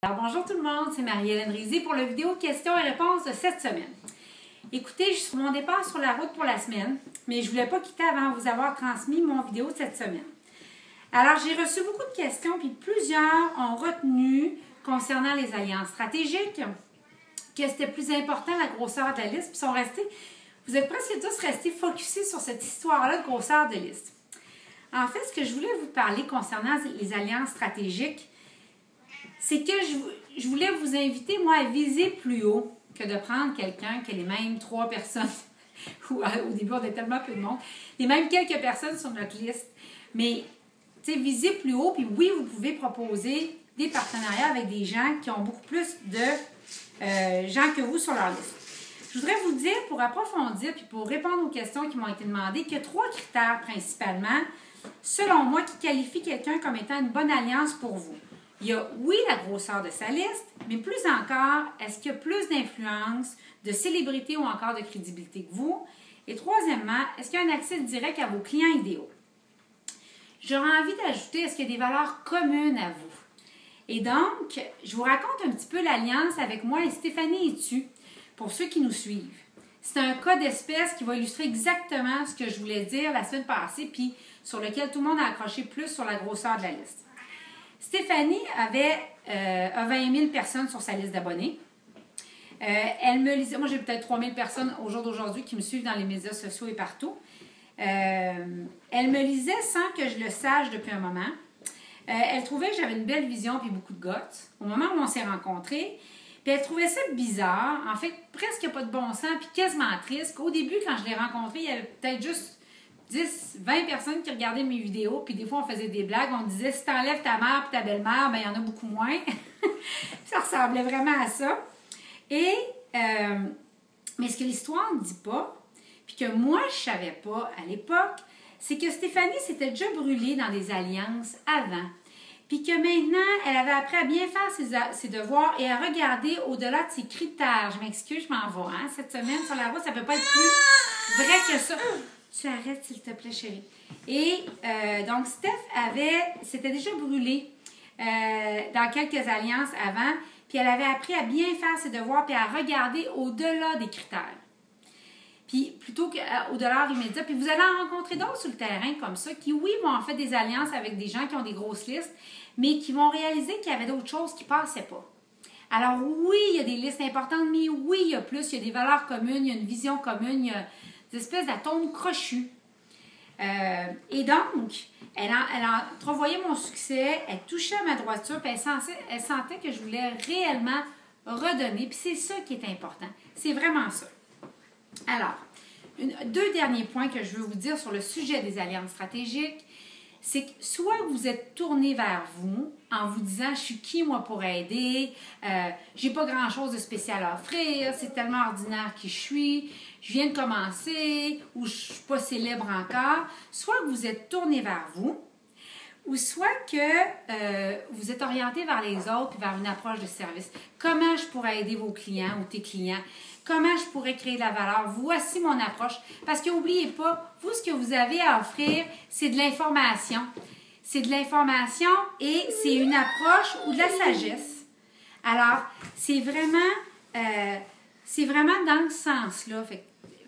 Alors bonjour tout le monde, c'est Marie-Hélène Rizzi pour la vidéo questions et réponses de cette semaine. Écoutez, je suis sur mon départ sur la route pour la semaine, mais je ne voulais pas quitter avant vous avoir transmis mon vidéo de cette semaine. Alors j'ai reçu beaucoup de questions, puis plusieurs ont retenu concernant les alliances stratégiques, que c'était plus important la grosseur de la liste, puis sont restés, vous êtes presque tous restés focusés sur cette histoire-là de grosseur de liste. En fait, ce que je voulais vous parler concernant les alliances stratégiques, c'est que je voulais vous inviter, moi, à viser plus haut que de prendre quelqu'un qui a les mêmes 3 personnes. Au début, on a tellement peu de monde. Les mêmes quelques personnes sur notre liste. Mais, tu sais, viser plus haut. Puis oui, vous pouvez proposer des partenariats avec des gens qui ont beaucoup plus de gens que vous sur leur liste. Je voudrais vous dire, pour approfondir puis pour répondre aux questions qui m'ont été demandées, qu'il y a 3 critères principalement, selon moi, qui qualifient quelqu'un comme étant une bonne alliance pour vous. Il y a, oui, la grosseur de sa liste, mais plus encore, est-ce qu'il y a plus d'influence, de célébrité ou encore de crédibilité que vous? Et troisièmement, est-ce qu'il y a un accès direct à vos clients idéaux? J'aurais envie d'ajouter, est-ce qu'il y a des valeurs communes à vous? Et donc, je vous raconte un petit peu l'alliance avec moi et Stéphanie Etu, pour ceux qui nous suivent. C'est un cas d'espèce qui va illustrer exactement ce que je voulais dire la semaine passée, puis sur lequel tout le monde a accroché plus sur la grosseur de la liste. Stéphanie avait 20 000 personnes sur sa liste d'abonnés. Elle me lisait, moi j'ai peut-être 3 000 personnes au jour d'aujourd'hui qui me suivent dans les médias sociaux et partout. Elle me lisait sans que je le sache depuis un moment. Elle trouvait que j'avais une belle vision et beaucoup de guts au moment où on s'est rencontrés. Puis elle trouvait ça bizarre, en fait presque pas de bon sens, puis quasiment triste. Au début, quand je l'ai rencontrée, il y avait peut-être juste 10, 20 personnes qui regardaient mes vidéos, puis des fois on faisait des blagues, on disait si t'enlèves ta mère et ta belle-mère, ben il y en a beaucoup moins. Ça ressemblait vraiment à ça. Et, mais ce que l'histoire ne dit pas, puis que moi je savais pas à l'époque, c'est que Stéphanie s'était déjà brûlée dans des alliances avant. Puis que maintenant, elle avait appris à bien faire ses devoirs et à regarder au-delà de ses critères. Je m'excuse, je m'en vais. Hein? Cette semaine, sur la route, ça ne peut pas être plus vrai que ça. Tu arrêtes, s'il te plaît, chérie. Et donc, Steph s'était déjà brûlée dans quelques alliances avant, puis elle avait appris à bien faire ses devoirs puis à regarder au-delà des critères. Puis plutôt qu'au-delà immédiat. Puis vous allez en rencontrer d'autres sur le terrain comme ça qui, oui, vont en fait des alliances avec des gens qui ont des grosses listes, mais qui vont réaliser qu'il y avait d'autres choses qui ne passaient pas. Alors oui, il y a des listes importantes, mais oui, il y a plus, il y a des valeurs communes, il y a une vision commune, il y a des espèces d'atomes crochus. Et donc, elle entrevoyait mon succès, elle touchait à ma droiture, puis elle sentait que je voulais réellement redonner. Puis c'est ça qui est important. C'est vraiment ça. Alors, 2 derniers points que je veux vous dire sur le sujet des alliances stratégiques, c'est que soit vous êtes tourné vers vous en vous disant « je suis qui moi pour aider, j'ai pas grand-chose de spécial à offrir, c'est tellement ordinaire qui je viens de commencer ou je suis pas célèbre encore », soit que vous êtes tourné vers vous, ou soit que vous êtes orienté vers les autres, vers une approche de service. Comment je pourrais aider vos clients ou tes clients? Comment je pourrais créer de la valeur? Voici mon approche. Parce que n'oubliez pas, vous, ce que vous avez à offrir, c'est de l'information. C'est de l'information et c'est une approche ou de la sagesse. Alors, c'est vraiment dans ce sens-là.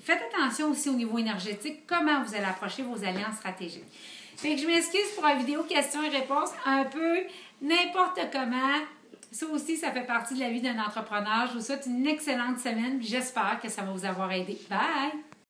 Faites attention aussi au niveau énergétique, comment vous allez approcher vos alliances stratégiques. Fait que je m'excuse pour la vidéo questions et réponses un peu n'importe comment. Ça aussi, ça fait partie de la vie d'un entrepreneur. Je vous souhaite une excellente semaine. J'espère que ça va vous avoir aidé. Bye!